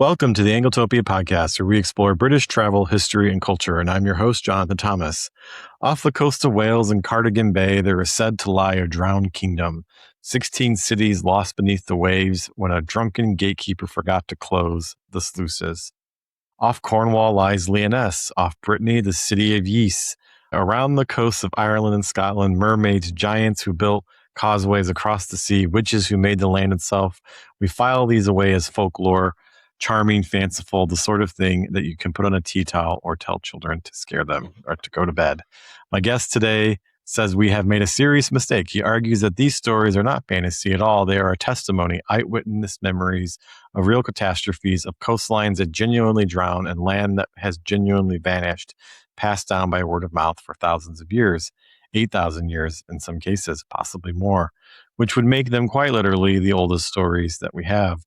Welcome to the Angletopia podcast, where we explore British travel, history, and culture, and I'm your host, Jonathan Thomas. Off the coast of Wales and Cardigan Bay, there is said to lie a drowned kingdom, 16 cities lost beneath the waves when a drunken gatekeeper forgot to close the sluices. Off Cornwall lies Lyonesse, off Brittany, the city of Yeast. Around the coasts of Ireland and Scotland, mermaids, giants who built causeways across the sea, witches who made the land itself. We file these away as folklore, charming, fanciful, the sort of thing that you can put on a tea towel or tell children to scare them or to go to bed. My guest today says we have made a serious mistake. He argues that these stories are not fantasy at all. They are a testimony, eyewitness memories of real catastrophes, of coastlines that genuinely drown and land that has genuinely vanished, passed down by word of mouth for thousands of years, 8,000 years in some cases, possibly more, which would make them quite literally the oldest stories that we have.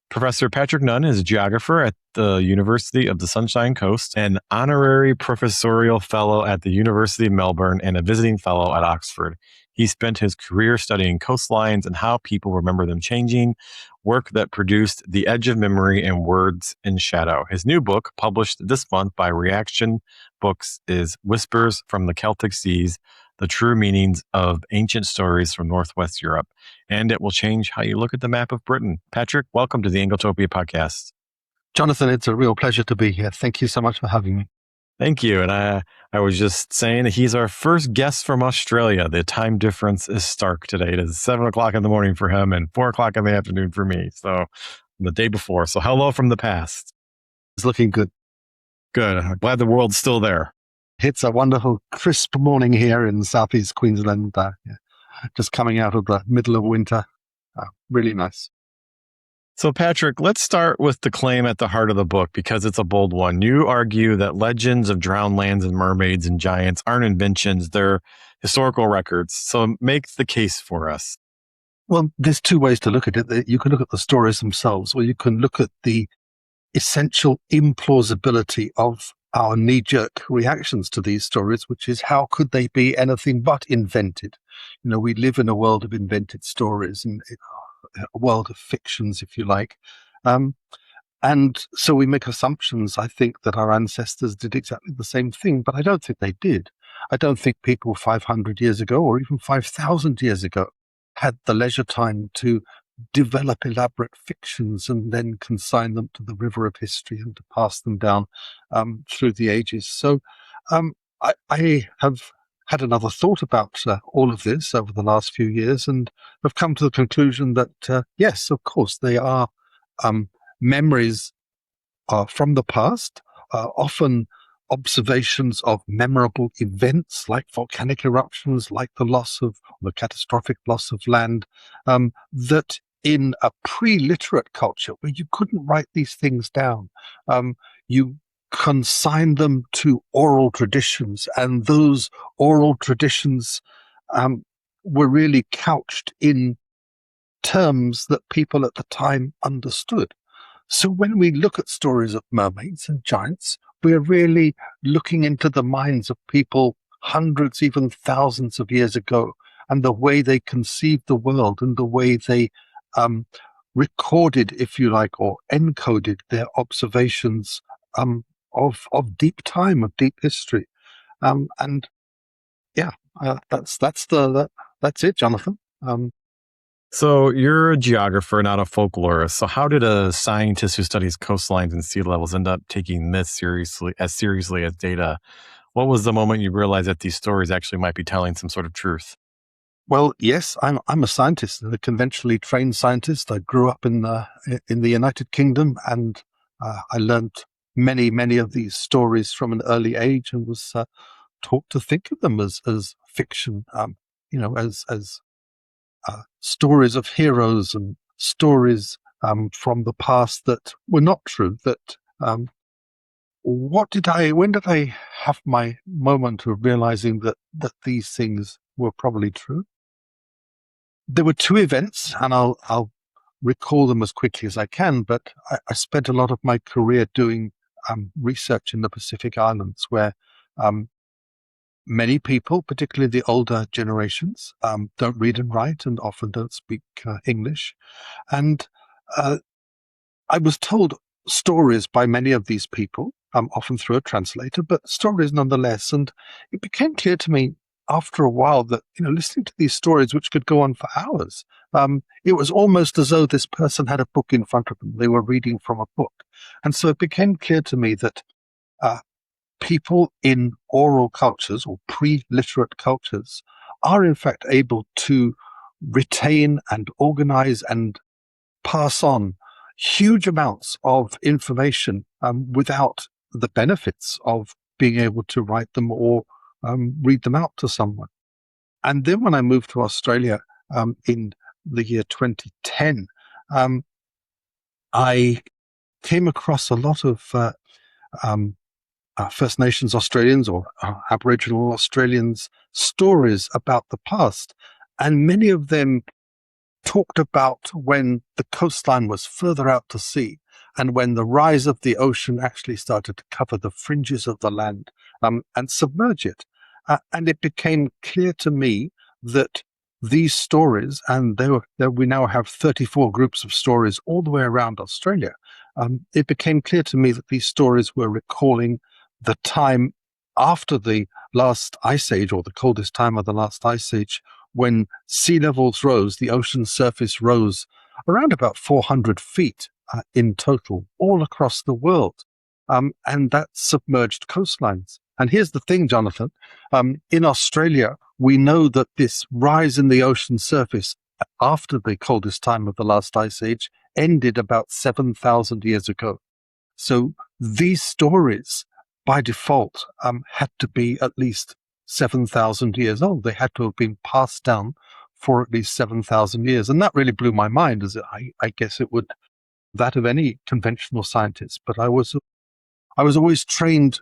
Professor Patrick Nunn is a geographer at the University of the Sunshine Coast, an honorary professorial fellow at the University of Melbourne, and a visiting fellow at Oxford. He spent his career studying coastlines and how people remember them changing, work that produced The Edge of Memory and Words in Shadow. His new book, published this month by Reaktion Books, is Whispers from the Celtic Seas, the true meanings of ancient stories from Northwest Europe, and it will change how you look at the map of Britain. Patrick, welcome to the Angletopia podcast. Jonathan, it's a real pleasure to be here. Thank you so much for having me. Thank you. And I was just saying that he's our first guest from Australia. The time difference is stark today. It is 7 o'clock in the morning for him and 4 o'clock in the afternoon for me. So the day before. So hello from the past. It's looking good. Good. I'm glad the world's still there. It's a wonderful, crisp morning here in southeast Queensland, just coming out of the middle of winter. Really nice. So, Patrick, let's start with the claim at the heart of the book, because it's a bold one. You argue that legends of drowned lands and mermaids and giants aren't inventions, they're historical records. So make the case for us. Well, there's two ways to look at it. You can look at the stories themselves, or you can look at the essential implausibility of our knee-jerk reactions to these stories, which is, how could they be anything but invented? You know, we live in a world of invented stories and a world of fictions, if you like. And so we make assumptions. I think that our ancestors did exactly the same thing, but I don't think they did. I don't think people 500 years ago or even 5,000 years ago had the leisure time to develop elaborate fictions and then consign them to the river of history and to pass them down through the ages. So I have had another thought about all of this over the last few years and have come to the conclusion that, yes, of course, they are memories from the past, often observations of memorable events like volcanic eruptions, like the catastrophic loss of land, that in a pre-literate culture where you couldn't write these things down, you consign them to oral traditions, and those oral traditions were really couched in terms that people at the time understood. So when we look at stories of mermaids and giants, we're really looking into the minds of people hundreds, even thousands of years ago, and the way they conceived the world and the way they recorded, if you like, or encoded their observations of deep time, of deep history. And yeah, that's it, Jonathan. So you're a geographer, not a folklorist. So how did a scientist who studies coastlines and sea levels end up taking myths seriously as data? What was the moment you realized that these stories actually might be telling some sort of truth? Well, yes, I'm a scientist, a conventionally trained scientist. I grew up in the United Kingdom, and I learned many of these stories from an early age, and was taught to think of them as fiction, as stories of heroes and stories from the past that were not true. When did I have my moment of realizing that these things were probably true? There were two events, and I'll recall them as quickly as I can, but I spent a lot of my career doing research in the Pacific Islands, where many people, particularly the older generations, don't read and write and often don't speak English. And I was told stories by many of these people, often through a translator, but stories nonetheless. And it became clear to me after a while that, listening to these stories, which could go on for hours, it was almost as though this person had a book in front of them. They were reading from a book. And so it became clear to me that people in oral cultures or pre-literate cultures are in fact able to retain and organize and pass on huge amounts of information without the benefits of being able to write them or read them out to someone. And then when I moved to Australia in the year 2010, I came across a lot of First Nations Australians or Aboriginal Australians' stories about the past. And many of them talked about when the coastline was further out to sea and when the rise of the ocean actually started to cover the fringes of the land and submerge it. And it became clear to me that these stories, and we now have 34 groups of stories all the way around Australia, it became clear to me that these stories were recalling the time after the last ice age, or the coldest time of the last ice age, when sea levels rose, the ocean surface rose around about 400 feet in total, all across the world. And that submerged coastlines. And here's the thing, Jonathan. In Australia, we know that this rise in the ocean surface after the coldest time of the last ice age ended about 7,000 years ago. So these stories, by default, had to be at least 7,000 years old. They had to have been passed down for at least 7,000 years. And that really blew my mind, as I guess it would that of any conventional scientist. But I was always trained,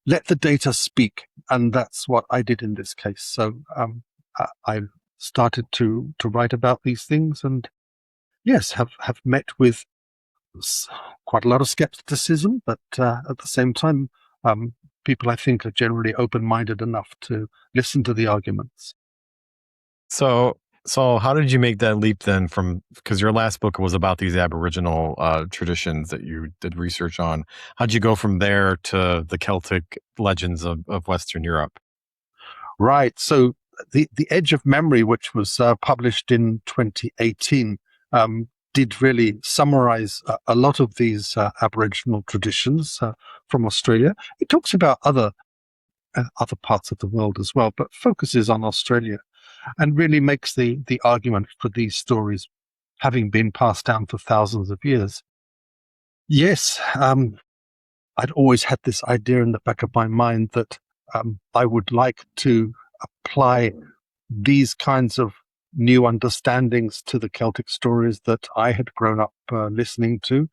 let the data speak. And that's what I did in this case. So I started to write about these things, and yes, have met with quite a lot of skepticism, but at the same time, people, I think, are generally open-minded enough to listen to the arguments. So how did you make that leap then from, because your last book was about these Aboriginal traditions that you did research on. How'd you go from there to the Celtic legends of Western Europe? Right. So the Edge of Memory, which was published in 2018, did really summarize a lot of these Aboriginal traditions from Australia. It talks about other parts of the world as well, but focuses on Australia and really makes the argument for these stories having been passed down for thousands of years. Yes, I'd always had this idea in the back of my mind that I would like to apply these kinds of new understandings to the Celtic stories that I had grown up listening to.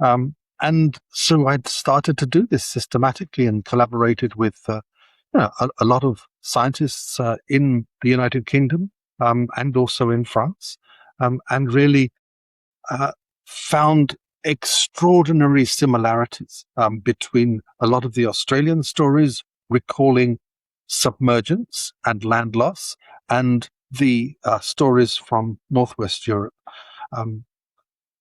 And so I'd started to do this systematically and collaborated with a lot of scientists in the United Kingdom and also in France, and really found extraordinary similarities between a lot of the Australian stories recalling submergence and land loss, and the stories from Northwest Europe.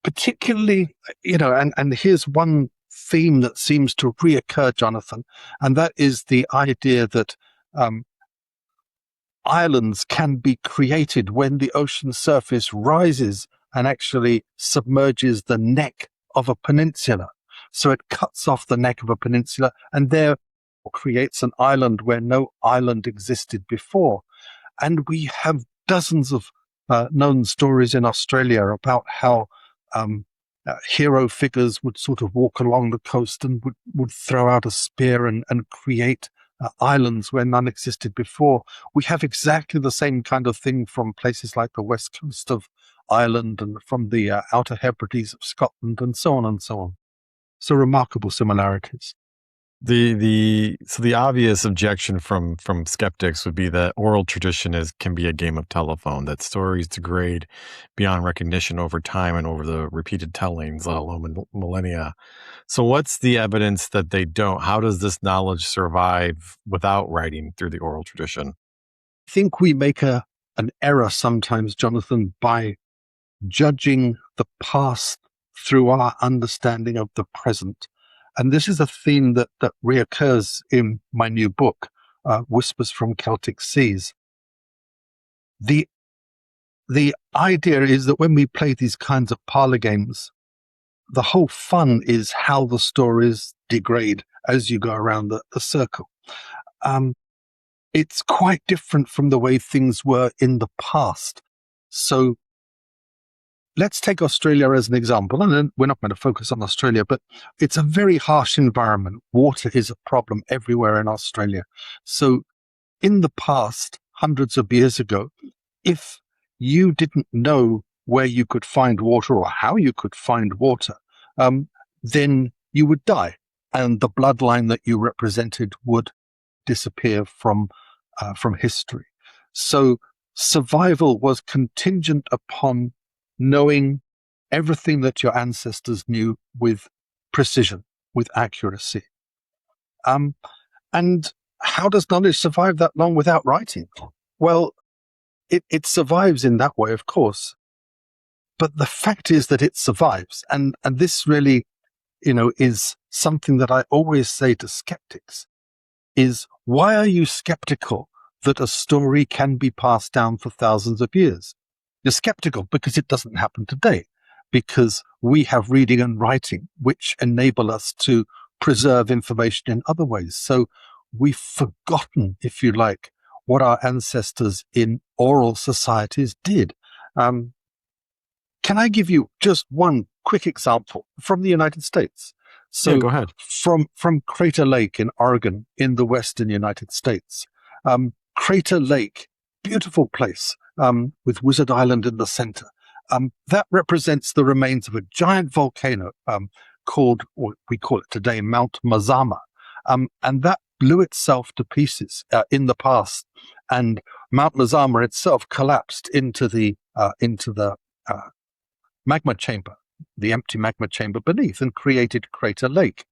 Particularly, and here's one theme that seems to reoccur, Jonathan, and that is the idea that islands can be created when the ocean surface rises and actually submerges the neck of a peninsula. So it cuts off the neck of a peninsula and there creates an island where no island existed before. And we have dozens of known stories in Australia about how hero figures would sort of walk along the coast and would throw out a spear and create islands where none existed before. We have exactly the same kind of thing from places like the west coast of Ireland and from the Outer Hebrides of Scotland and so on and so on. So remarkable similarities. The obvious objection from skeptics would be that oral tradition can be a game of telephone, that stories degrade beyond recognition over time and over the repeated tellings, let alone millennia. So what's the evidence that they don't? How does this knowledge survive without writing through the oral tradition? I think we make an error sometimes, Jonathan, by judging the past through our understanding of the present. And this is a theme that reoccurs in my new book, Whispers from Celtic Seas. The idea is that when we play these kinds of parlor games, the whole fun is how the stories degrade as you go around the circle. It's quite different from the way things were in the past. So let's take Australia as an example, and then we're not going to focus on Australia, but it's a very harsh environment. Water is a problem everywhere in Australia. So in the past, hundreds of years ago, if you didn't know where you could find water or how you could find water, then you would die, and the bloodline that you represented would disappear from history. So survival was contingent upon knowing everything that your ancestors knew with precision, with accuracy. And how does knowledge survive that long without writing? Well, it survives in that way, of course. But the fact is that it survives. And this really, is something that I always say to skeptics, is why are you skeptical that a story can be passed down for thousands of years? You're skeptical because it doesn't happen today, because we have reading and writing, which enable us to preserve information in other ways. So we've forgotten, if you like, what our ancestors in oral societies did. Can I give you just one quick example from the United States? So yeah, go ahead. From Crater Lake in Oregon in the western United States. Crater Lake, beautiful place with Wizard Island in the center. That represents the remains of a giant volcano called, or we call it today, Mount Mazama. And that blew itself to pieces in the past. And Mount Mazama itself collapsed into the magma chamber, the empty magma chamber beneath, and created Crater Lake.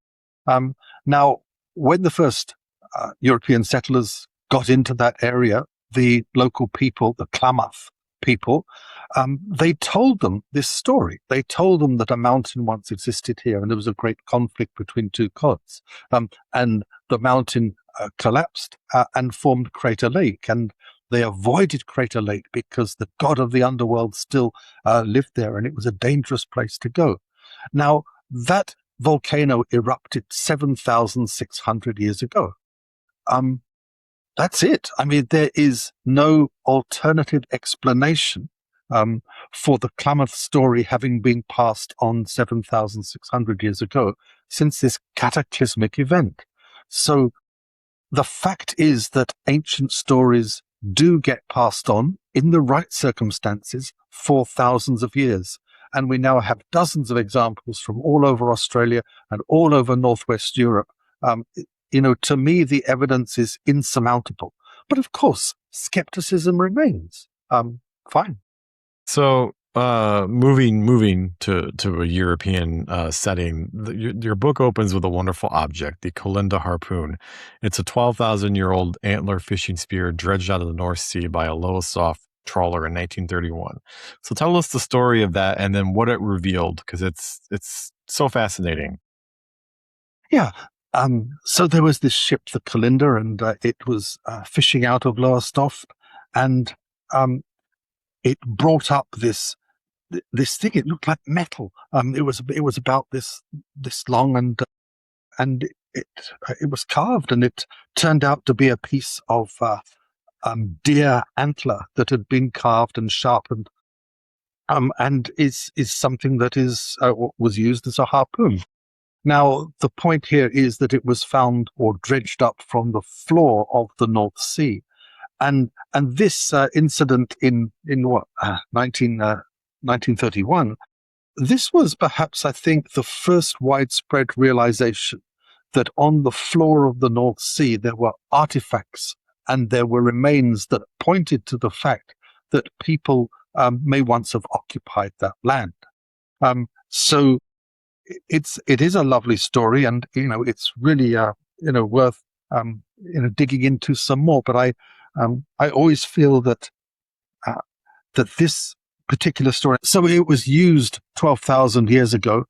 Now, when the first European settlers got into that area, the local people, the Klamath people, they told them this story. They told them that a mountain once existed here, and there was a great conflict between two gods. And the mountain collapsed and formed Crater Lake. And they avoided Crater Lake because the god of the underworld still lived there, and it was a dangerous place to go. Now, that volcano erupted 7,600 years ago. That's it. I mean, there is no alternative explanation for the Klamath story having been passed on 7,600 years ago since this cataclysmic event. So the fact is that ancient stories do get passed on in the right circumstances for thousands of years. And we now have dozens of examples from all over Australia and all over Northwest Europe. To me, the evidence is insurmountable. But of course, skepticism remains. Fine. So, moving to a European setting, your book opens with a wonderful object, the Colinda harpoon. It's a 12,000-year-old antler fishing spear dredged out of the North Sea by a Lowestoft trawler in 1931. So tell us the story of that and then what it revealed, because it's so fascinating. Yeah. So there was this ship, the Colinda, and it was fishing out of Lowestoft, and it brought up this thing. It looked like metal. It was about this long, and it was carved, and it turned out to be a piece of deer antler that had been carved and sharpened, and is something that was used as a harpoon. Now, the point here is that it was found or dredged up from the floor of the North Sea. And this incident in 1931, this was perhaps, I think, the first widespread realization that on the floor of the North Sea there were artifacts and there were remains that pointed to the fact that people may once have occupied that land. So it is a lovely story, and it's really worth digging into some more. But I always feel that this particular story. So it was used 12,000 years ago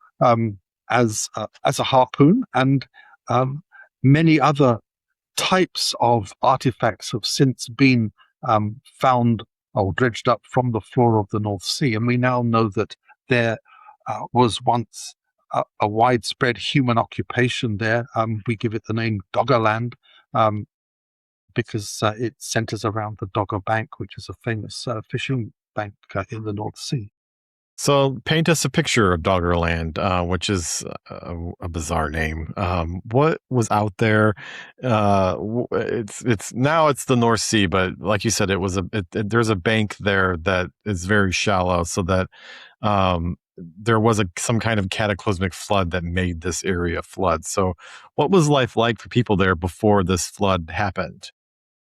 as a harpoon, and many other types of artifacts have since been found or dredged up from the floor of the North Sea. And we now know that there was once a widespread human occupation there. We give it the name Doggerland because it centers around the Dogger Bank, which is a famous fishing bank in the North Sea. So paint us a picture of Doggerland, which is a bizarre name. What was out there? It's now it's the North Sea, but like you said, there's a bank there that is very shallow, so that there was some kind of cataclysmic flood that made this area flood. So what was life like for people there before this flood happened?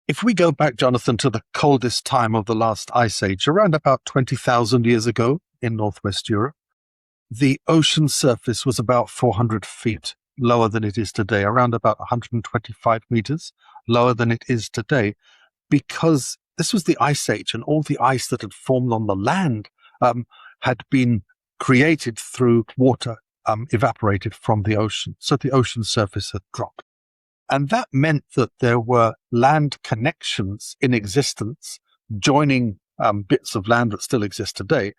If we go back, Jonathan, to the coldest time of the last ice age, around about 20,000 years ago in Northwest Europe, the ocean surface was about 400 feet lower than it is today, around about 125 meters lower than it is today, because this was the ice age, and all the ice that had formed on the land had been created through water evaporated from the ocean. So the ocean surface had dropped. And that meant that there were land connections in existence joining bits of land that still exist today,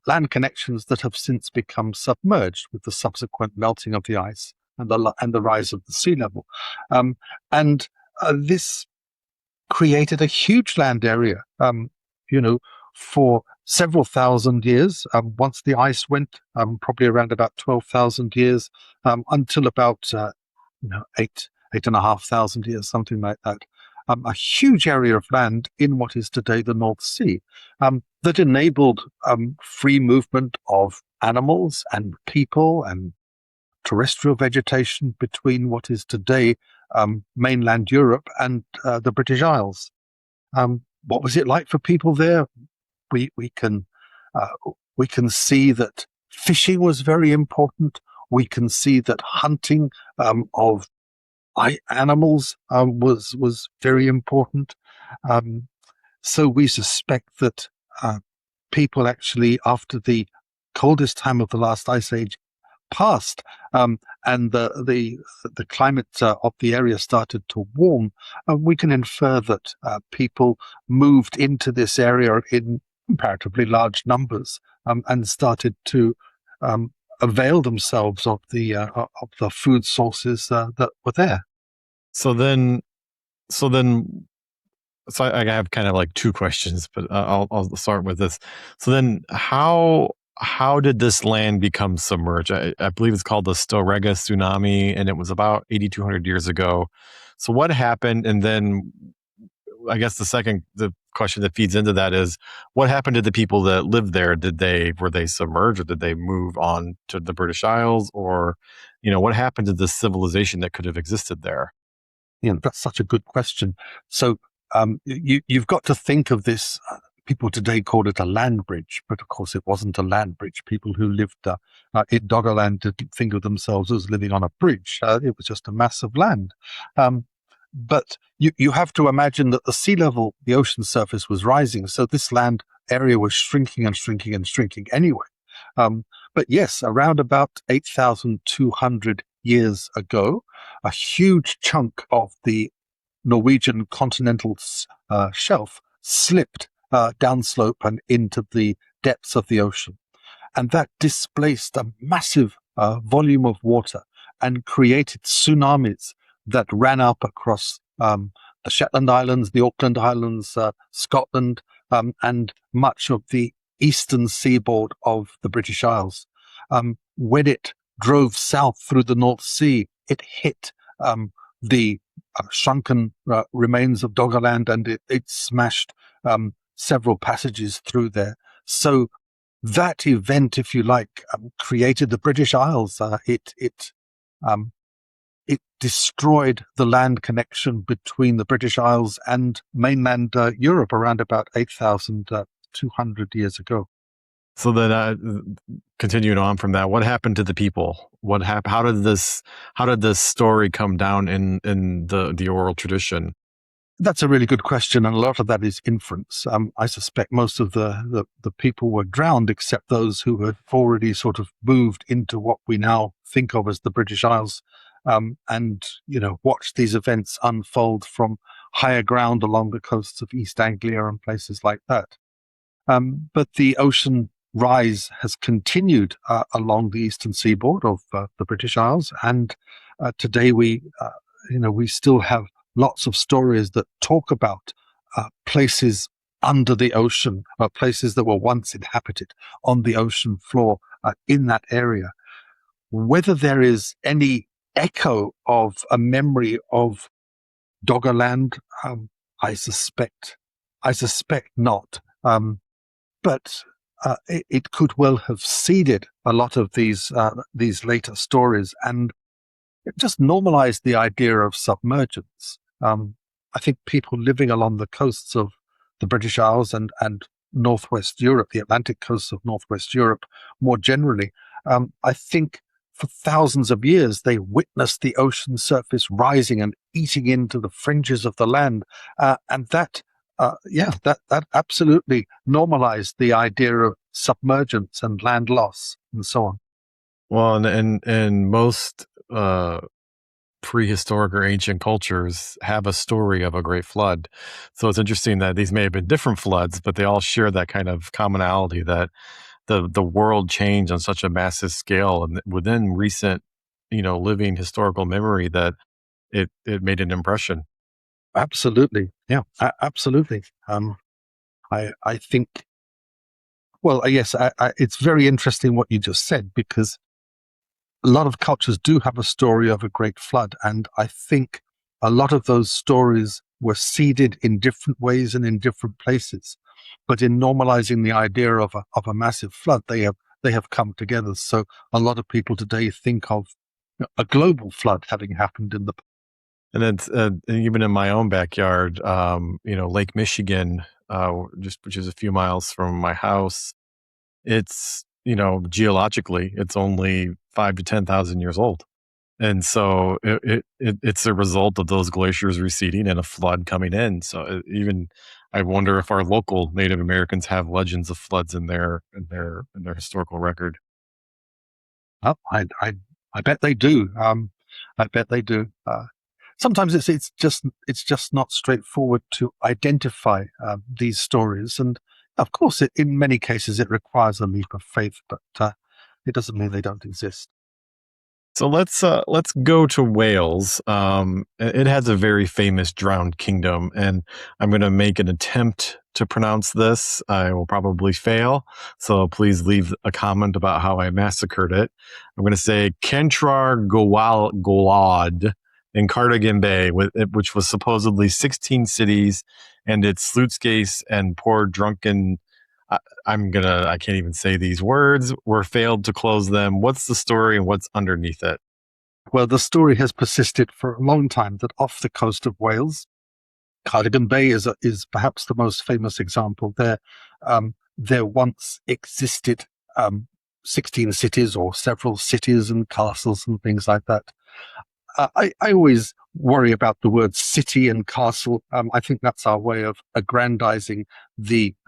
land connections that have since become submerged with the subsequent melting of the ice and the rise of the sea level. This created a huge land area, for several thousand years, once the ice went, probably around about 12,000 years, until about 8,500 years, something like that. A huge area of land in what is today the North Sea that enabled free movement of animals and people and terrestrial vegetation between what is today mainland Europe and the British Isles. What was it like for people there? We can see that fishing was very important. We can see that hunting of animals was very important. So we suspect that people actually, after the coldest time of the last ice age passed, and the climate of the area started to warm, we can infer that people moved into this area in comparatively large numbers and started to avail themselves of the food sources that were there. So I have kind of like two questions, but I'll start with this. So then, how did this land become submerged? I believe it's called the Storegga tsunami, and it was about 8,200 years ago. So what happened? And then, I guess the question that feeds into that is, what happened to the people that lived there? Were they submerged, or did they move on to the British Isles, or what happened to the civilization that could have existed there? That's such a good question. So you've got to think of this. People today call it a land bridge, but of course it wasn't a land bridge. People who lived in Doggerland didn't think of themselves as living on a bridge. It was just a mass of land. But you have to imagine that the sea level, the ocean surface was rising. So this land area was shrinking and shrinking and shrinking anyway. But yes, around about 8,200 years ago, a huge chunk of the Norwegian continental shelf slipped downslope and into the depths of the ocean. And that displaced a massive volume of water and created tsunamis that ran up across the Shetland Islands, the Auckland Islands, Scotland, and much of the eastern seaboard of the British Isles. When it drove south through the North Sea, it hit the shrunken remains of Doggerland, and it smashed several passages through there. So that event, if you like, created the British Isles. It destroyed the land connection between the British Isles and mainland Europe around about 8,200 years ago. So then, continuing on from that, what happened to the people? What happened? How did this story come down in the oral tradition? That's a really good question, and a lot of that is inference. I suspect most of the people were drowned, except those who had already sort of moved into what we now think of as the British Isles, and watched these events unfold from higher ground along the coasts of East Anglia and places like that. But the ocean rise has continued along the eastern seaboard of the British Isles, and today we still have lots of stories that talk about places under the ocean, places that were once inhabited on the ocean floor in that area. Whether there is any echo of a memory of Doggerland, I suspect not. But it could well have seeded a lot of these later stories and just normalized the idea of submergence. I think people living along the coasts of the British Isles and Northwest Europe, the Atlantic coasts of Northwest Europe more generally, I think for thousands of years they witnessed the ocean surface rising and eating into the fringes of the land, and that absolutely normalized the idea of submergence and land loss and so on. Well, and most prehistoric or ancient cultures have a story of a great flood. So it's interesting that these may have been different floods, but they all share that kind of commonality that the world changed on such a massive scale and within recent, living historical memory that it made an impression. Absolutely. Yeah, absolutely. I think, well, yes, it's very interesting what you just said, because a lot of cultures do have a story of a great flood. And I think a lot of those stories were seeded in different ways and in different places. But in normalizing the idea of a massive flood, they have come together. So a lot of people today think of a global flood having happened in the past. And then even in my own backyard, Lake Michigan, which is a few miles from my house, it's, geologically, it's only 5 to 10,000 years old. And so it's a result of those glaciers receding and a flood coming in. So even I wonder if our local Native Americans have legends of floods in their historical record. Oh, I bet they do. I bet they do. Sometimes it's just not straightforward to identify these stories, and of course, in many cases, it requires a leap of faith. But it doesn't mean they don't exist. So let's go to Wales. It has a very famous drowned kingdom, and I'm going to make an attempt to pronounce this. I will probably fail, so please leave a comment about how I massacred it. I'm going to say Cantre'r Gwaelod in Cardigan Bay, which was supposedly 16 cities, and its sluices and poor drunken. I can't even say these words, were failed to close them. What's the story and what's underneath it? Well, the story has persisted for a long time that off the coast of Wales, Cardigan Bay is perhaps the most famous example. There once existed 16 cities or several cities and castles and things like that. I always worry about the words city and castle. I think that's our way of aggrandizing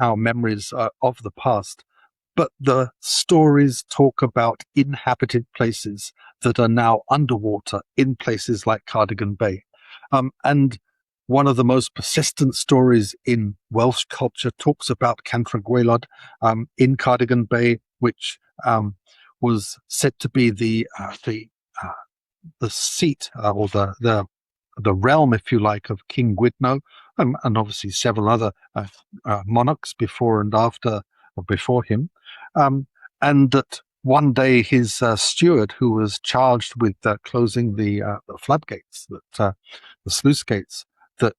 our memories of the past. But the stories talk about inhabited places that are now underwater in places like Cardigan Bay. And one of the most persistent stories in Welsh culture talks about Cantre'r Gwaelod in Cardigan Bay, which was said to be the seat or the realm, if you like, of King Gwydno, and obviously several other monarchs before and after or before him, and that one day his steward, who was charged with closing the floodgates, the sluice gates that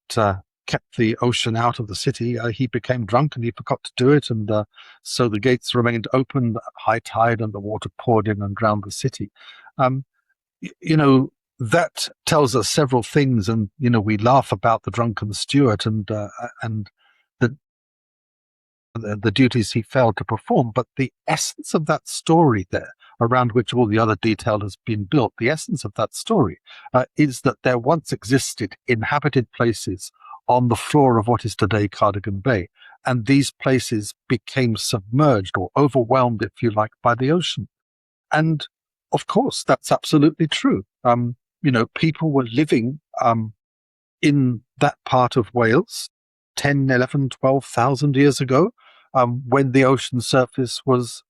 kept the ocean out of the city, he became drunk and he forgot to do it, and so the gates remained open at high tide, and the water poured in and drowned the city. That tells us several things, and we laugh about the drunken steward and the duties he failed to perform, but the essence of that story there, around which all the other detail has been built, the essence of that story is that there once existed inhabited places on the floor of what is today Cardigan Bay. And these places became submerged or overwhelmed, if you like, by the ocean. And of course, that's absolutely true. People were living in that part of Wales 10, 11, 12,000 years ago, when the ocean surface was,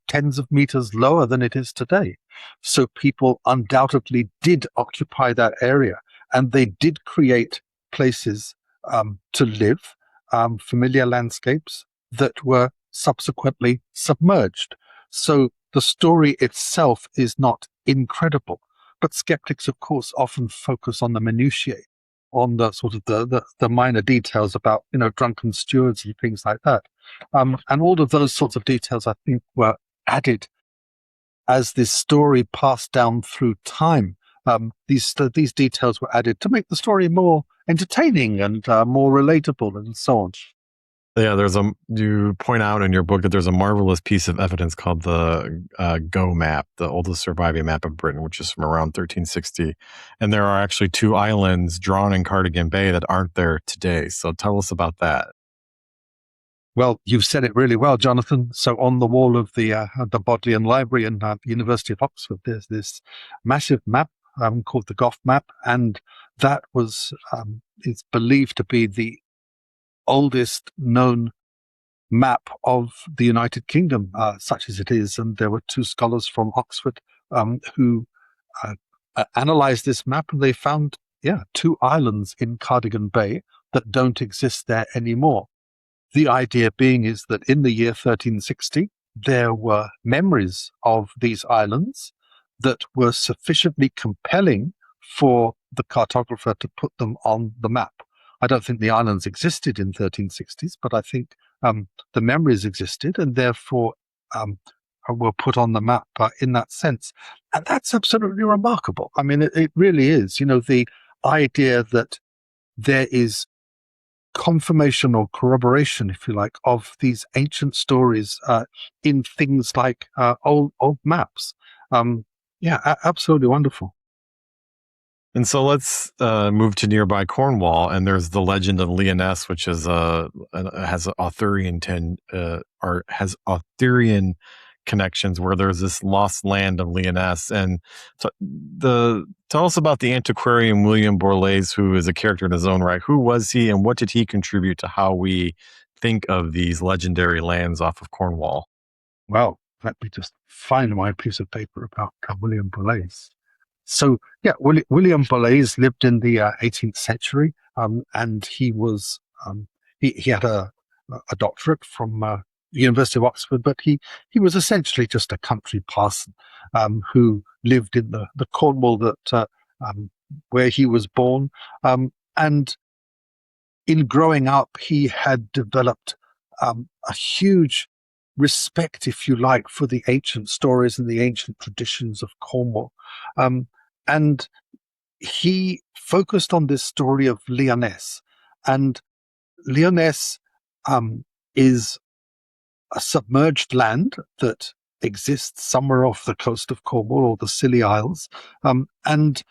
tens of meters lower than it is today. So people undoubtedly did occupy that area, and they did create places to live, familiar landscapes that were subsequently submerged. So the story itself is not incredible, but skeptics, of course, often focus on the minutiae, on the sort of the minor details about, drunken stewards and things like that. And all of those sorts of details, I think, were added as this story passed down through time. These details were added to make the story more entertaining and more relatable and so on. Yeah, you point out in your book that there's a marvelous piece of evidence called the Gough map, the oldest surviving map of Britain, which is from around 1360. And there are actually 2 islands drawn in Cardigan Bay that aren't there today. So tell us about that. Well, you've said it really well, Jonathan. So on the wall of the Bodleian Library in the University of Oxford, there's this massive map called the Gough map. And that is believed to be the oldest known map of the United Kingdom, such as it is. And there were 2 scholars from Oxford who analyzed this map, and they found, 2 islands in Cardigan Bay that don't exist there anymore. The idea being is that in the year 1360, there were memories of these islands that were sufficiently compelling for the cartographer to put them on the map. I don't think the islands existed in 1360s, but I think the memories existed and therefore were put on the map in that sense. And that's absolutely remarkable. I mean, it really is. The idea that there is confirmation or corroboration, if you like, of these ancient stories in things like old maps. Absolutely wonderful. And so let's move to nearby Cornwall, and there's the legend of Lyonesse, which is has Arthurian connections, where there's this lost land of Lyonesse. And tell us about the antiquarian William Borlase, who is a character in his own right. Who was he, and what did he contribute to how we think of these legendary lands off of Cornwall? Well, let me just find my piece of paper about William Borlase. So, William Borlase lived in the 18th century, and he was he had a doctorate from the University of Oxford, but he was essentially just a country parson who lived in the Cornwall that where he was born, and in growing up, he had developed a huge respect, if you like, for the ancient stories and the ancient traditions of Cornwall. And he focused on this story of Lyonesse. And Lyonesse is a submerged land that exists somewhere off the coast of Cornwall or the Scilly Isles. And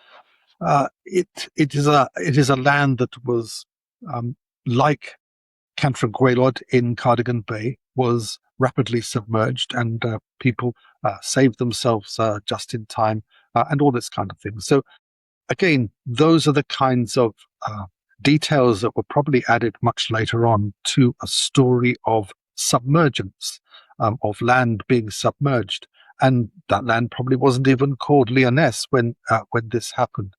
it is a land that was like Cantre'r Gwaelod in Cardigan Bay, was rapidly submerged, and people saved themselves just in time, and all this kind of thing. So again, those are the kinds of details that were probably added much later on to a story of submergence, of land being submerged. And that land probably wasn't even called Lyonesse when this happened.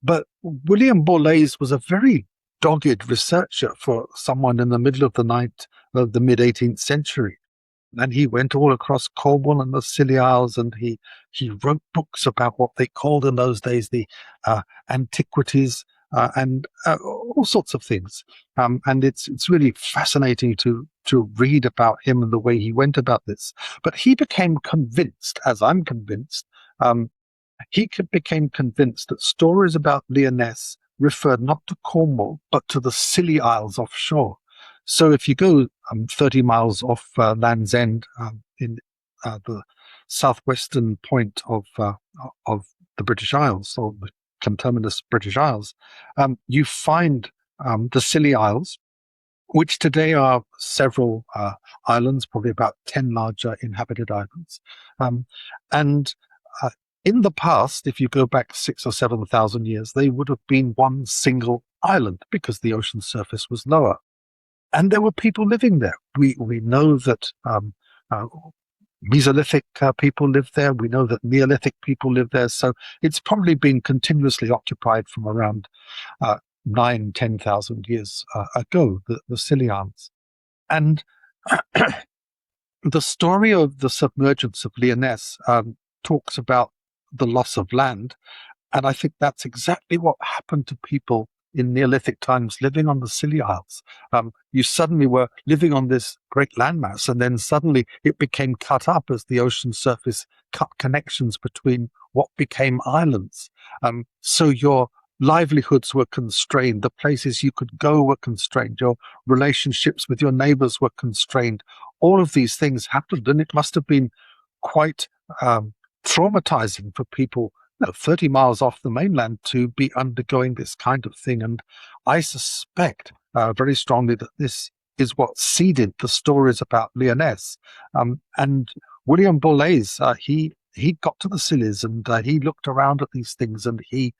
But William Borlase was a very dogged researcher for someone in the middle of the mid-18th century. And he went all across Cornwall and the Scilly Isles, and he wrote books about what they called in those days the antiquities and all sorts of things. And it's really fascinating to read about him and the way he went about this. But he became convinced, as I'm convinced, became convinced that stories about Lyonesse referred not to Cornwall, but to the Scilly Isles offshore. So if you go 30 miles off Land's End in the southwestern point of the British Isles, or the conterminous British Isles, you find the Scilly Isles, which today are several islands, probably about 10 larger inhabited islands. And in the past, if you go back 6,000 or 7,000 years, they would have been one single island because the ocean surface was lower. And there were people living there. We know that Mesolithic people lived there. We know that Neolithic people lived there. So it's probably been continuously occupied from around 10,000 years ago, the Scilly Isles. And the story of the submergence of Lyonesse talks about the loss of land. And I think that's exactly what happened to people in Neolithic times living on the Scilly Isles. You suddenly were living on this great landmass, and then suddenly it became cut up as the ocean surface cut connections between what became islands. So your livelihoods were constrained. The places you could go were constrained. Your relationships with your neighbors were constrained. All of these things happened, and it must have been quite traumatizing for people 30 miles off the mainland to be undergoing this kind of thing. And I suspect very strongly that this is what seeded the stories about Lyonesse. And William Borlase, he got to the Scillies, and he looked around at these things, and he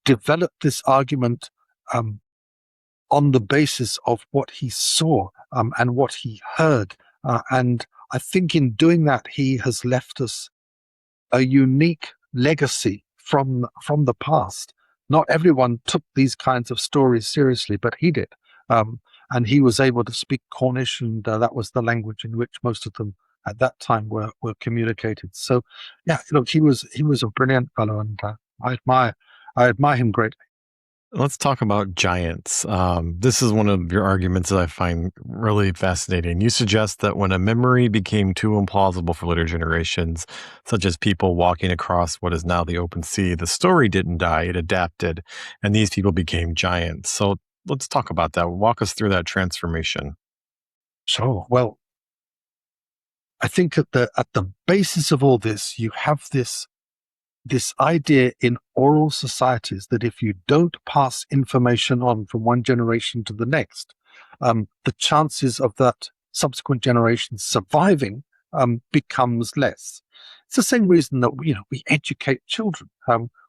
developed this argument on the basis of what he saw and what he heard. And I think in doing that, he has left us a unique legacy from the past. Not everyone took these kinds of stories seriously, but he did. And he was able to speak Cornish, and that was the language in which most of them at that time were communicated. So, yeah, look, he was a brilliant fellow, and I admire him greatly. Let's talk about giants. This is one of your arguments that I find really fascinating. You suggest that when a memory became too implausible for later generations, such as people walking across what is now the open sea, the story didn't die, it adapted, and these people became giants. So let's talk about that. Walk us through that transformation. Sure. Well, I think at the basis of all this, you have this idea in oral societies that if you don't pass information on from one generation to the next, the chances of that subsequent generation surviving becomes less. It's the same reason that we educate children.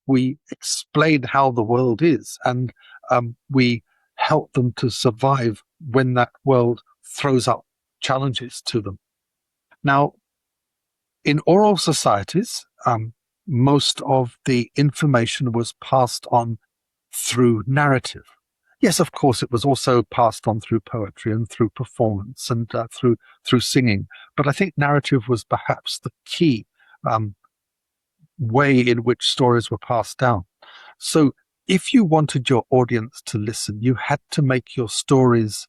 We explain how the world is, and we help them to survive when that world throws up challenges to them. Now, in oral societies, most of the information was passed on through narrative. Yes, of course, it was also passed on through poetry and through performance and through singing. But I think narrative was perhaps the key way in which stories were passed down. So if you wanted your audience to listen, you had to make your stories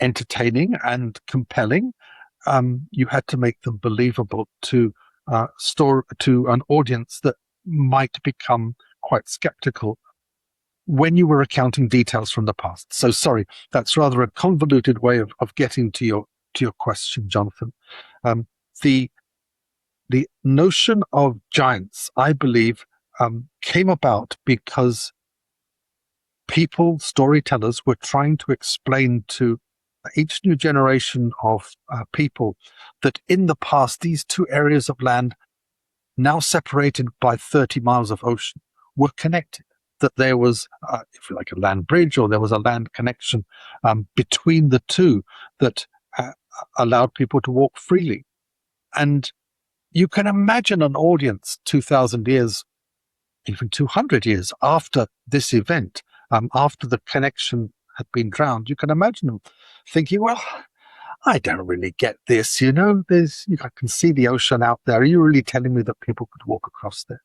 entertaining and compelling. You had to make them believable to an audience that might become quite skeptical when you were recounting details from the past. So sorry, that's rather a convoluted way of getting to your question, Jonathan. The notion of giants, I believe, came about because people, storytellers, were trying to explain to each new generation of people that in the past, these two areas of land, now separated by 30 miles of ocean, were connected. That there was, if you like, a land bridge, or there was a land connection between the two that allowed people to walk freely. And you can imagine an audience 2,000 years, even 200 years after this event, after the connection had been drowned, you can imagine them thinking, well, I don't really get this, I can see the ocean out there. Are you really telling me that people could walk across there?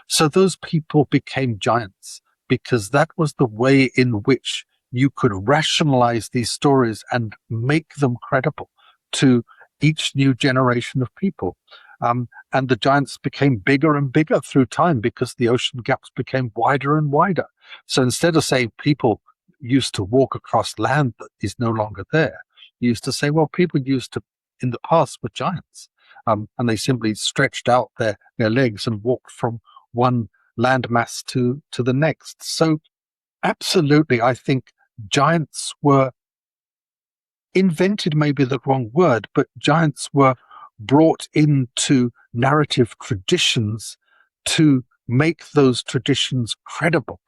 So those people became giants because that was the way in which you could rationalize these stories and make them credible to each new generation of people. And the giants became bigger and bigger through time because the ocean gaps became wider and wider. So instead of saying people used to walk across land that is no longer there, you used to say, well, people used to, in the past, were giants. And they simply stretched out their legs and walked from one landmass to the next. So Absolutely. I think giants were invented, maybe the wrong word, but giants were brought into narrative traditions to make those traditions credible,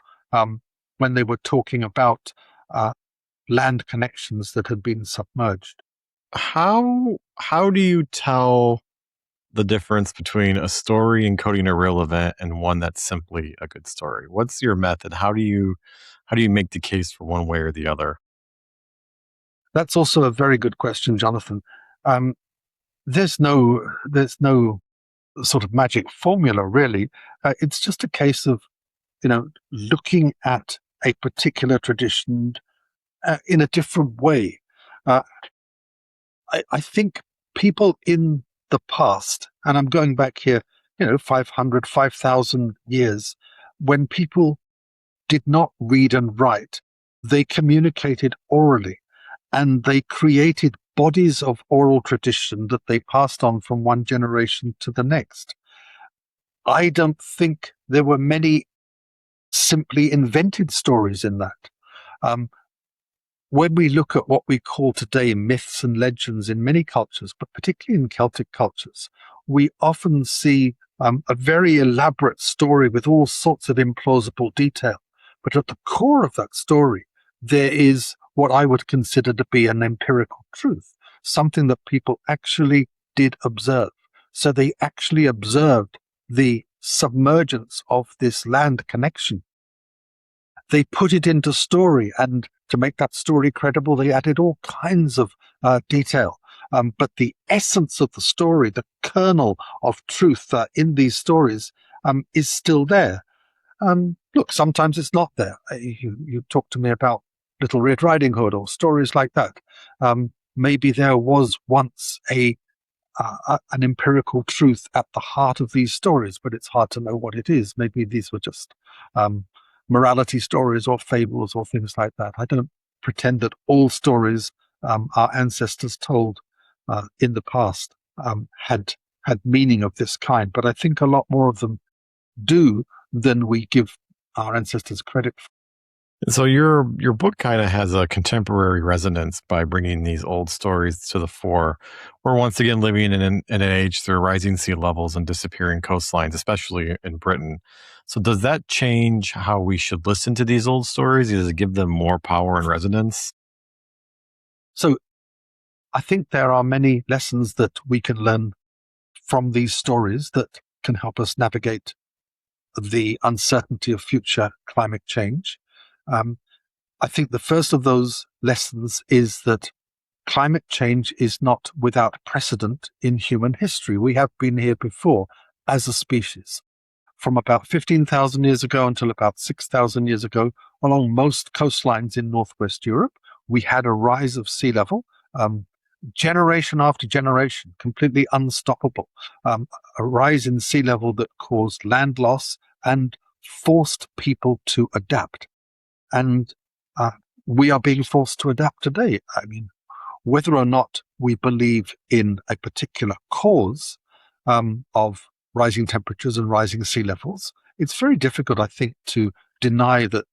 when they were talking about land connections that had been submerged. How do you tell the difference between a story encoding a real event and one that's simply a good story? What's your method? How do you make the case for one way or the other? That's also a very good question, Jonathan. There's no sort of magic formula, really. It's just a case of looking at a particular tradition in a different way. Uh, I think people in the past, and I'm going back here, 500, 5,000 years, when people did not read and write, they communicated orally, and they created bodies of oral tradition that they passed on from one generation to the next. I don't think there were many simply invented stories in that. Um, when we look at what we call today myths and legends in many cultures, but particularly in Celtic cultures, we often see a very elaborate story with all sorts of implausible detail. But at the core of that story, there is what I would consider to be an empirical truth, something that people actually did observe. So they actually observed the submergence of this land connection. They put it into story, and to make that story credible, they added all kinds of detail. But the essence of the story, the kernel of truth in these stories, is still there. Look, sometimes it's not there. You talk to me about Little Red Riding Hood or stories like that. Maybe there was once an empirical truth at the heart of these stories, but it's hard to know what it is. Maybe these were just morality stories or fables or things like that. I don't pretend that all stories our ancestors told in the past had meaning of this kind, but I think a lot more of them do than we give our ancestors credit for. So your book kind of has a contemporary resonance by bringing these old stories to the fore. We're once again living in an age through rising sea levels and disappearing coastlines, especially in Britain. So does that change how we should listen to these old stories? Does it give them more power and resonance? So I think there are many lessons that we can learn from these stories that can help us navigate the uncertainty of future climate change. I think the first of those lessons is that climate change is not without precedent in human history. We have been here before as a species. From about 15,000 years ago until about 6,000 years ago, along most coastlines in Northwest Europe, we had a rise of sea level, generation after generation, completely unstoppable. A rise in sea level that caused land loss and forced people to adapt. And we are being forced to adapt today. I mean, whether or not we believe in a particular cause of rising temperatures and rising sea levels, it's very difficult, I think, to deny that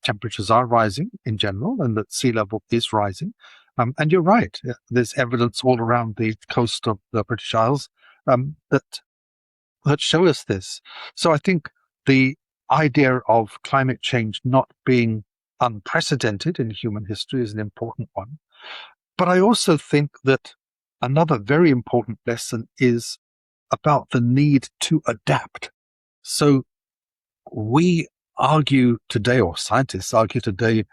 temperatures are rising in general and that sea level is rising. And you're right, there's evidence all around the coast of the British Isles that show us this. So I think the idea of climate change not being unprecedented in human history is an important one. But I also think that another very important lesson is about the need to adapt. So we argue today, or scientists argue today,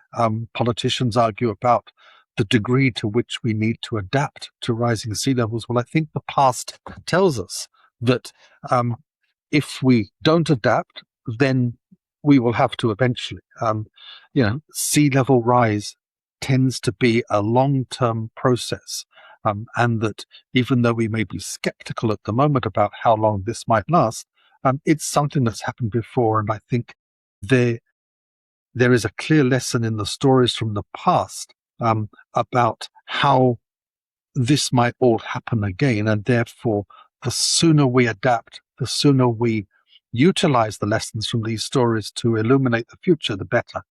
politicians argue about the degree to which we need to adapt to rising sea levels. Well, I think the past tells us that if we don't adapt, then we will have to eventually. Sea level rise tends to be a long-term process, and that even though we may be skeptical at the moment about how long this might last, it's something that's happened before, and I think there is a clear lesson in the stories from the past about how this might all happen again, and therefore the sooner we adapt, the sooner we utilize the lessons from these stories to illuminate the future, the better.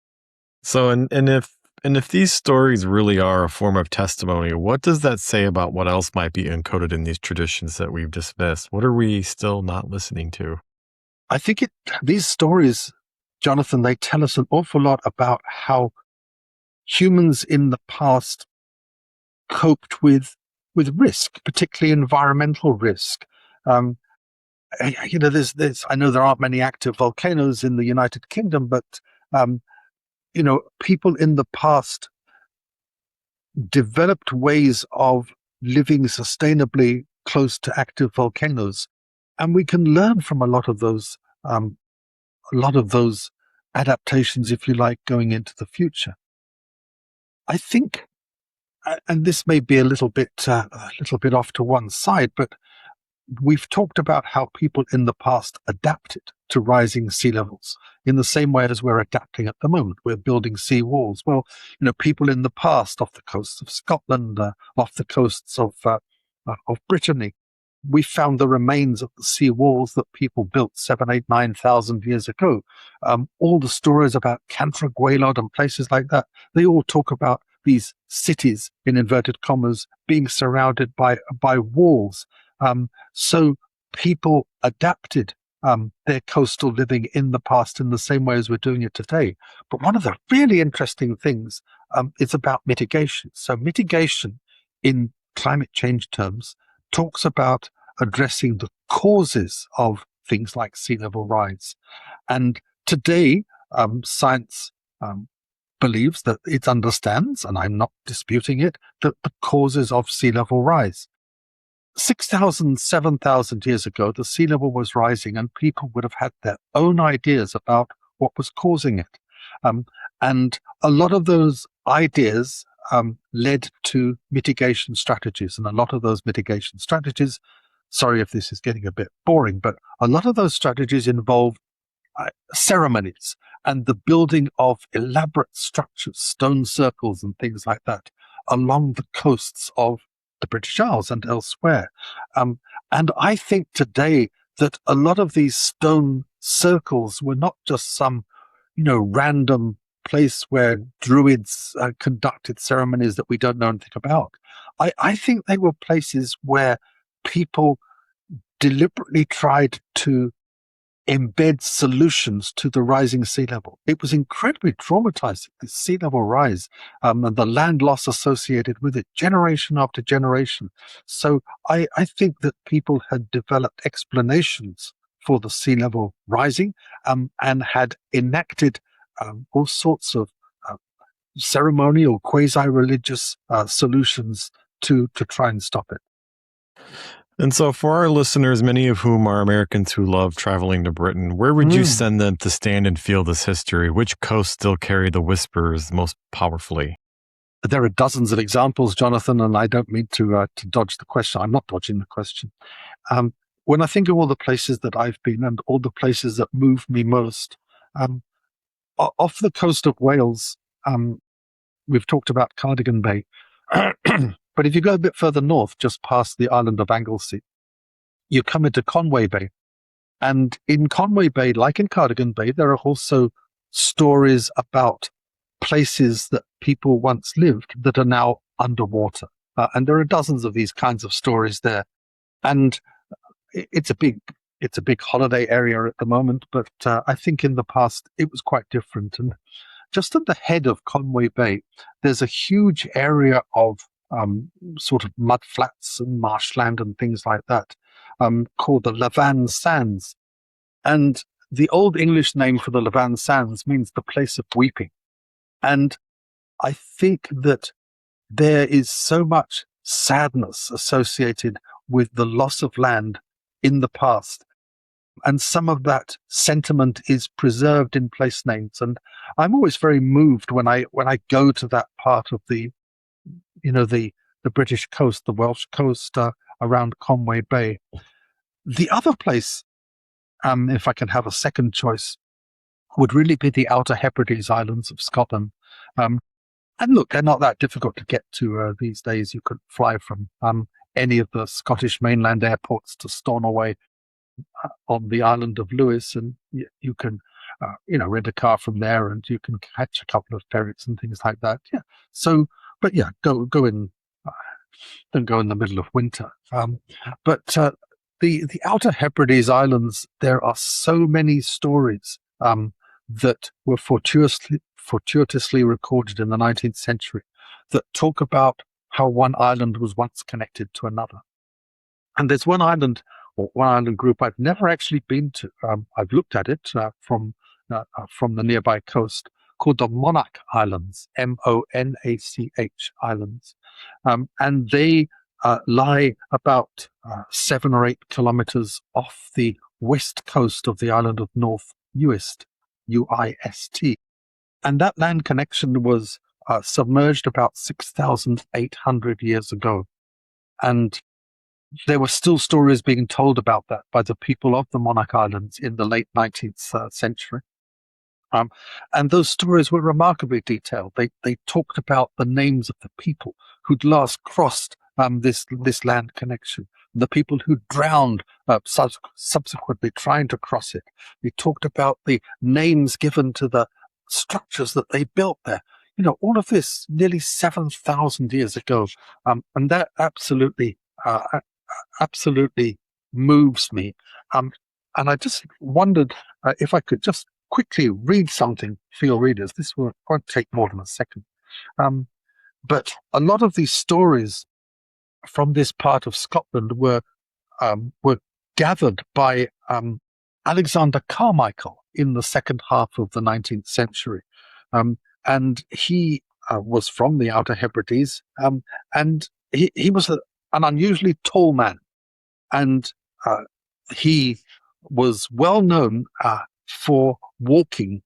So, and if these stories really are a form of testimony, what does that say about what else might be encoded in these traditions that we've dismissed? What are we still not listening to? I think these stories, Jonathan, they tell us an awful lot about how humans in the past coped with risk, particularly environmental risk. There's I know there aren't many active volcanoes in the United Kingdom, but um, people in the past developed ways of living sustainably close to active volcanoes, and we can learn from a lot of those adaptations, if you like, going into the future. I think, and this may be a little bit off to one side, but we've talked about how people in the past adapted to rising sea levels in the same way as we're adapting at the moment. We're building sea walls. Well, people in the past off the coasts of Scotland, off the coasts of Brittany, we found the remains of the sea walls that people built 7, 8, 9,000 years ago. All the stories about Cantre'r Gwaelod and places like that, they all talk about these cities, in inverted commas, being surrounded by walls. So people adapted their coastal living in the past in the same way as we're doing it today. But one of the really interesting things is about mitigation. So mitigation in climate change terms talks about addressing the causes of things like sea level rise. And today, science believes that it understands, and I'm not disputing it, that the causes of sea level rise. 6,000, 7,000 years ago, the sea level was rising and people would have had their own ideas about what was causing it. And a lot of those ideas led to mitigation strategies. And a lot of those mitigation strategies, sorry if this is getting a bit boring, but a lot of those strategies involved ceremonies and the building of elaborate structures, stone circles and things like that along the coasts of the British Isles and elsewhere. And I think today that a lot of these stone circles were not just some, random place where druids conducted ceremonies that we don't know anything about. I think they were places where people deliberately tried to embed solutions to the rising sea level. It was incredibly traumatizing, the sea level rise, and the land loss associated with it, generation after generation. So I think that people had developed explanations for the sea level rising and had enacted all sorts of ceremonial, quasi-religious solutions to try and stop it. And so for our listeners, many of whom are Americans who love traveling to Britain, where would you send them to stand and feel this history? Which coasts still carry the whispers most powerfully? There are dozens of examples, Jonathan, and I don't mean to dodge the question. I'm not dodging the question. When I think of all the places that I've been and all the places that move me most, off the coast of Wales, we've talked about Cardigan Bay. But if you go a bit further north, just past the island of Anglesey, you come into Conway Bay. And in Conway Bay, like in Cardigan Bay, there are also stories about places that people once lived that are now underwater. And there are dozens of these kinds of stories there. And it's a big holiday area at the moment, but I think in the past it was quite different. And just at the head of Conway Bay, there's a huge area of sort of mud flats and marshland and things like that, called the Lavan Sands. And the Old English name for the Lavan Sands means the place of weeping. And I think that there is so much sadness associated with the loss of land in the past. And some of that sentiment is preserved in place names. And I'm always very moved when I go to that part of the British coast, the Welsh coast around Conway Bay. The other place, if I can have a second choice, would really be the Outer Hebrides Islands of Scotland. And look, they're not that difficult to get to these days. You could fly from any of the Scottish mainland airports to Stornoway on the island of Lewis, and you can rent a car from there, and you can catch a couple of ferries and things like that. Yeah. So, but yeah, don't go in the middle of winter. But the Outer Hebrides Islands, there are so many stories that were fortuitously recorded in the 19th century that talk about how one island was once connected to another. And there's one island group I've never actually been to. I've looked at it from the nearby coast, called the Monach Islands, Monach Islands. And they lie about 7 or 8 kilometers off the west coast of the island of North Uist, Uist. And that land connection was submerged about 6,800 years ago. And there were still stories being told about that by the people of the Monach Islands in the late 19th century. And those stories were remarkably detailed. They talked about the names of the people who'd last crossed this land connection, the people who drowned subsequently trying to cross it. They talked about the names given to the structures that they built there. All of this nearly 7,000 years ago. And that absolutely moves me. And I just wondered if I could just quickly read something for your readers. This won't take more than a second. But a lot of these stories from this part of Scotland were gathered by Alexander Carmichael in the second half of the 19th century. And he was from the Outer Hebrides, and he was an unusually tall man. And he was well known for walking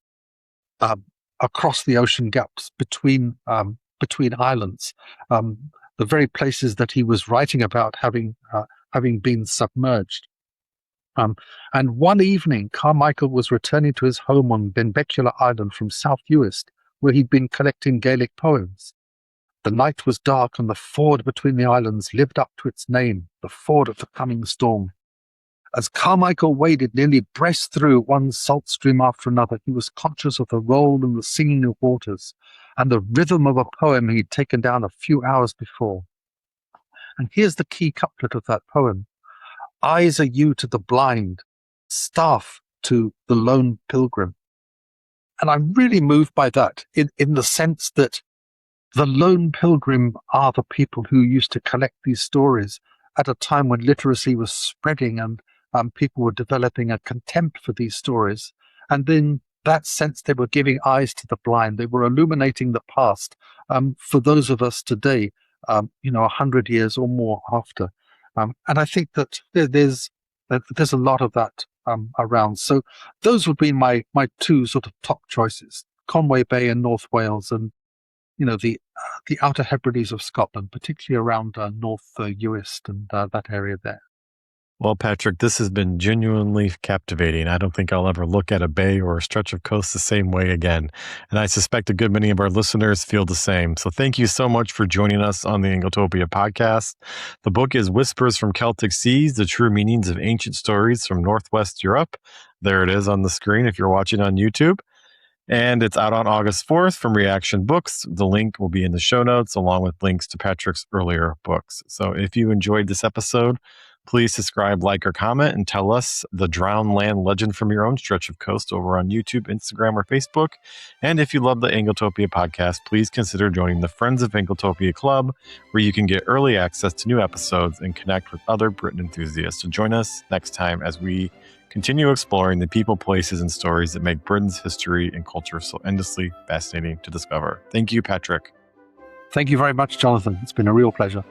across the ocean gaps between islands, the very places that he was writing about having been submerged. And one evening, Carmichael was returning to his home on Benbecula Island from South Uist, where he'd been collecting Gaelic poems. The night was dark, and the ford between the islands lived up to its name, the ford of the coming storm. As Carmichael waded nearly breast through one salt stream after another, he was conscious of the roll and the singing of waters, and the rhythm of a poem he'd taken down a few hours before. And here's the key couplet of that poem. Eyes are you to the blind, staff to the lone pilgrim. And I'm really moved by that in the sense that the lone pilgrim are the people who used to collect these stories at a time when literacy was spreading and people were developing a contempt for these stories. And in that sense, they were giving eyes to the blind. They were illuminating the past for those of us today, 100 years or more after. And I think that there's a lot of that around. So those would be my two sort of top choices: Conway Bay in North Wales, and the Outer Hebrides of Scotland, particularly around North Uist and that area there. Well, Patrick, this has been genuinely captivating. I don't think I'll ever look at a bay or a stretch of coast the same way again. And I suspect a good many of our listeners feel the same. So thank you so much for joining us on the Angletopia podcast. The book is Whispers from Celtic Seas, The True Meanings of Ancient Stories from Northwest Europe. There it is on the screen if you're watching on YouTube. And it's out on August 4th from Reaktion Books. The link will be in the show notes, along with links to Patrick's earlier books. So if you enjoyed this episode, please subscribe, like, or comment, and tell us the drowned land legend from your own stretch of coast over on YouTube, Instagram, or Facebook. And if you love the Angletopia podcast, please consider joining the Friends of Angletopia Club, where you can get early access to new episodes and connect with other Britain enthusiasts. So join us next time as we continue exploring the people, places, and stories that make Britain's history and culture so endlessly fascinating to discover. Thank you, Patrick. Thank you very much, Jonathan. It's been a real pleasure.